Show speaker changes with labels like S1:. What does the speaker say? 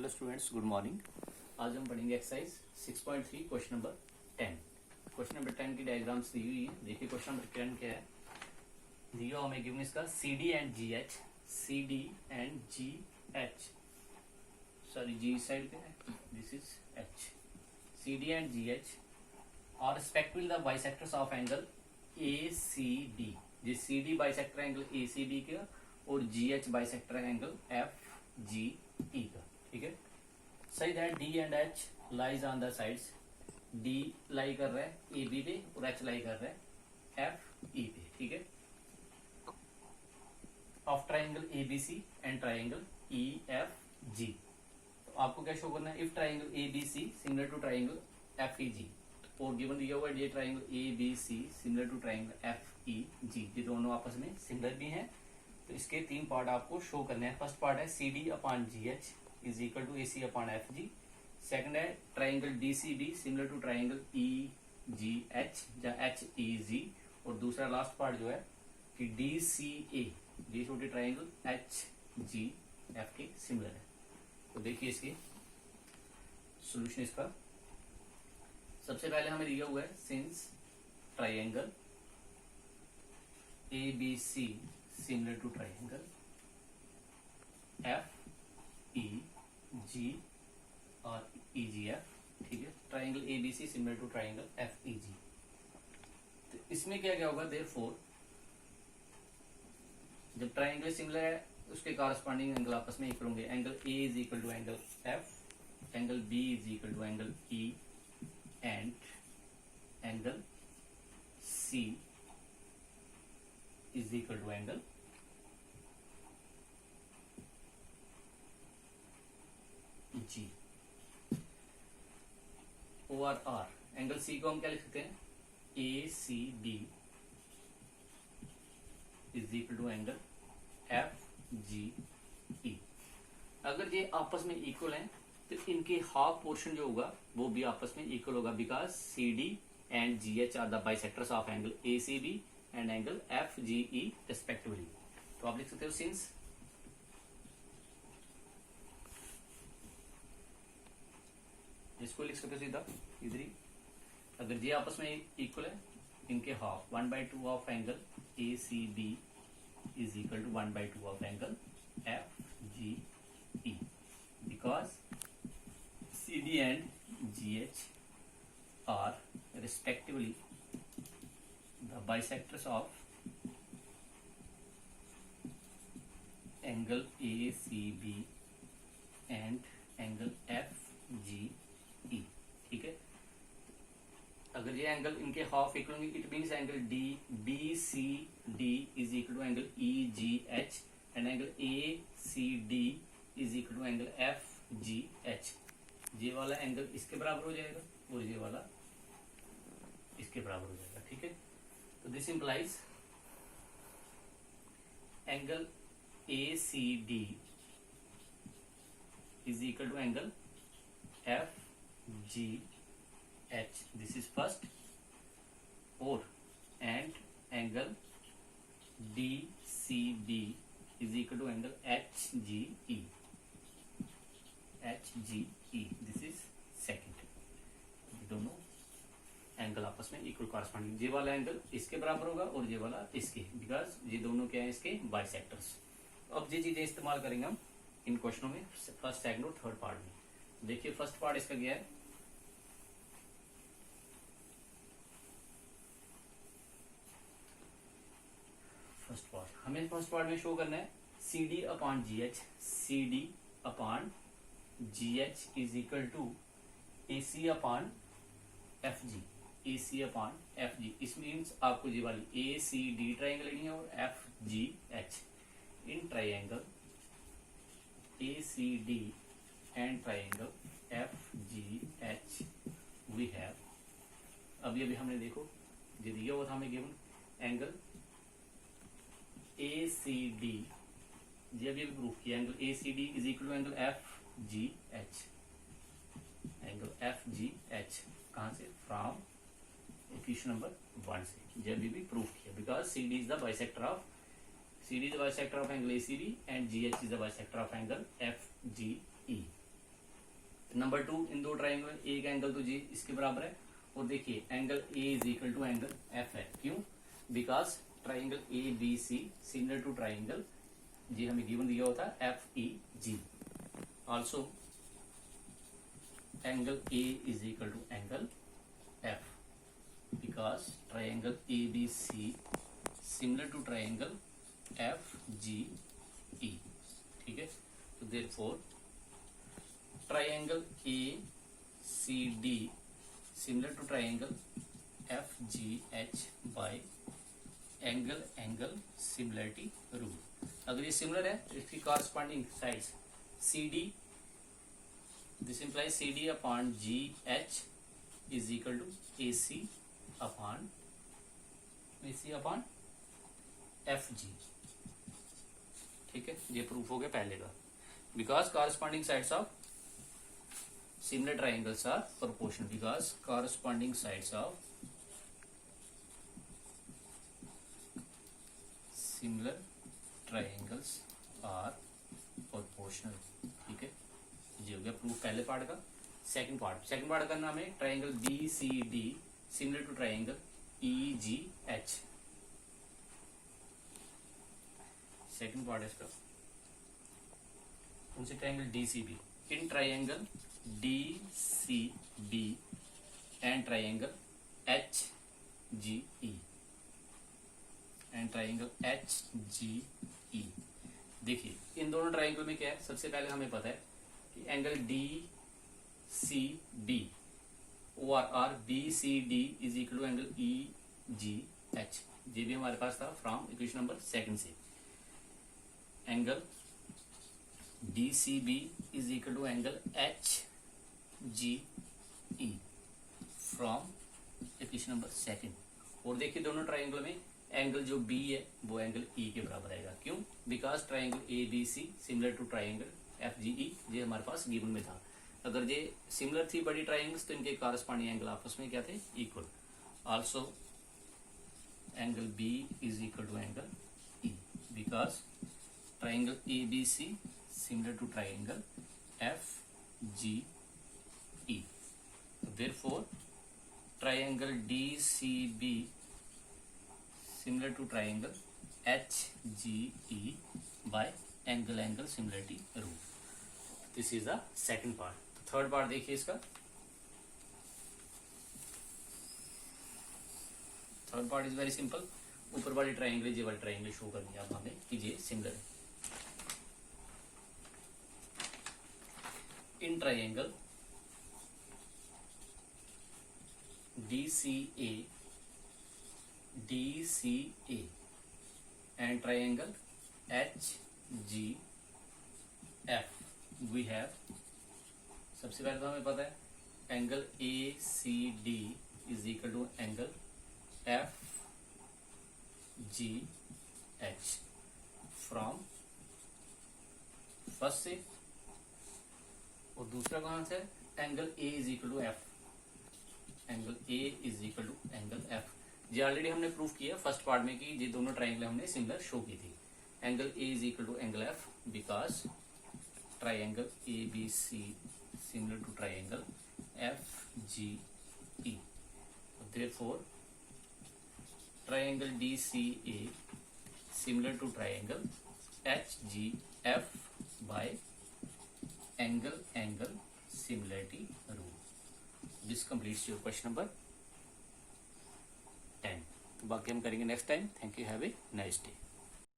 S1: Hello students, good morning. आज हम पढ़ेंगे exercise 6.3 question number 10। Question number 10 की डायग्राम्स दी हुई है। देखिए क्वेश्चन नंबर 10 क्या है, दिया हमें गिवन इसका CD and GH, CD and GH, sorry G side पे है, this is H। CD and GH are respectively the bisectors of angle ACD। जिस CD बाइसेक्टर एंगल ACD का और GH बाइसेक्टर एंगल FGE का, ठीक है। सही that D and H lies on the sides. D लाई कर रहा है AB पे और H लाई कर रहा है FE पे, ठीक है। Of triangle ABC and triangle EFG। तो आपको क्या शो करना है, if triangle ABC similar to triangle FEG और गिवन दिया हुआ ये triangle ABC similar to triangle FEG, ये दोनों आपस में सिमिलर भी हैं। तो इसके तीन पार्ट आपको शो करने हैं। फर्स्ट पार्ट है CD upon GH is equal to AC upon FG। Second है triangle DCB similar to triangle EGH या HEG। और दूसरा लास्ट पार्ट जो है कि DCA, डी छोटी ट्राइंगल HGF के सिमिलर है। तो देखिए इसके सॉल्यूशन इसका। सबसे पहले हमें दिया हुआ है since triangle ABC similar to triangle FEG और EGF, ठीक है। Triangle ABC similar to triangle FEG। तो इसमें क्या क्या होगा, देयरफॉर जब ट्राइंगल सिमिलर है उसके कॉरस्पॉन्डिंग एंगल आपस में इक्वल होंगे। Angle A is equal to angle F, angle B is equal to angle E and angle C is equal to angle G। OR angle C को हम क्या लिख सकते हैं, ACD is equal to angle FGE। अगर ये आपस में इक्वल हैं तो इनके हाफ पोर्शन जो होगा वो भी आपस में इक्वल होगा, because CD and GH are the bisectors of angle ACB and angle FGE respectively. तो आप लिख सकते हो सिंस इसको लिख सकते हो सीधा इधर ही। अगर ये आपस में इक्वल है, इनके half 1/2 of angle ACB is equal to 1/2 of angle FGE, because CD and GH are respectively the bisectors of angle ACB and angle FGE, ठीक है। अगर ये एंगल इनके हाफ इक्वल होंगे, it means angle BCD is equal to angle EGH and angle ACD is equal to angle FGH। ये वाला angle इसके बराबर हो जाएगा और ये वाला इसके बराबर हो जाएगा, ठीक है। तो this implies angle ACD is equal to angle FGH, this is first, or and angle DCB is equal to angle HGE, this is second। दोनों एंगल आपस में इक्वल कॉरस्पॉन्डिंग, ये वाला एंगल इसके बराबर होगा और ये वाला इसके, बिकॉज ये दोनों क्या है इसके बाइसेक्टर्स। अब ये चीजें इस्तेमाल करेंगे हम इन क्वेश्चनों में, फर्स्ट सेकंड और थर्ड पार्ट में। देखिए फर्स्ट पार्ट इसका क्या है, फर्स्ट पार्ट हमें फर्स्ट पार्ट में शो करना है CD upon GH, CD upon GH is equal to AC upon FG, AC upon FG। इस मीन्स आपको ये वाली ACD ट्राइंगल लेनी है और FGH। इन triangle ACD and triangle FGH we have, अभी अभी हमने देखो ये दिया हुआ था हमें गिवन एंगल ACD, ये अभी प्रूफ किया, angle ACD is equal to angle FGH, angle FGH कहां से, फ्रॉम इक्वेशन नंबर 1 से, ये अभी भी प्रूफ किया, because CD is the bisector of angle ACB and GH is the bisector of angle FGE। Number 2, इन दो triangle में एक एंगल तो जी इसके बराबर है, और देखिए angle A is equal to angle F है। क्यों? Because triangle A B C similar to triangle G हमें गिवन दिया होता है F E G. Also angle A is equal to angle F because triangle A B C similar to triangle F G E. ठीक है, तो therefore triangle A C D similar to triangle F G H by angle angle similarity rule. अगर ये similar है तो इसकी corresponding sides C D, this implies C D upon G H is equal to A C upon F G. ठीक है, ये proof हो गया पहले का। Because corresponding sides of similar triangles are proportional, because corresponding sides of similar triangles are proportional. ठीक है, ये हो गया प्रूफ पहले पार्ट का। सेकंड पार्ट का नाम है triangle B C D similar to triangle E G H. Second part है इसका, उनसे triangle D C B. In triangle D C B and triangle H G E देखिए इन दोनों ट्राइंगल में क्या है, सबसे पहले हमें पता है कि angle D C B O R B C D is equal to angle E G H. ये भी हमारे पास था फ्रॉम इक्वेशन नंबर 2 से। Angle D C B is equal to angle H G E from equation number 2। और देखिए दोनों triangle में angle जो बी है वो एंगल ई के बराबर आएगा। क्यों? Because triangle A B C similar to triangle F G E, ये हमारे पास गिवन में था। अगर ये सिमिलर थी बड़ी ट्राइंगल्स तो इनके कॉरस्पॉन्डिंग एंगल आपस में क्या थे? Equal. Also angle B is equal to angle E because triangle ABC similar to triangle FGE. Therefore, triangle DCB similar to triangle HGE by angle angle similarity rule. This is the second part. Third part देखिए इसका। Third part is very simple. ऊपर वाली triangle ये वाली triangle show करनी है आप हमें कि ये सिमिलर है। In triangle DCA and triangle HGF we have, सबसे पहले तो हमें पता है angle ACD is equal to angle FGH from first से, और दूसरा कहां से? Angle A is equal to F, angle A is equal to angle F। ये ऑलरेडी हमने प्रूफ किया फर्स्ट पार्ट में कि ये दोनों ट्राइंगल हमने सिमिलर शो की थी। Angle A is equal to angle F because triangle ABC similar to triangle FGE। Therefore triangle DCA similar to triangle HGF by angle angle similarity rule. This completes your question number 10. तो बाकी हम करेंगे next time. Thank you, have a nice day.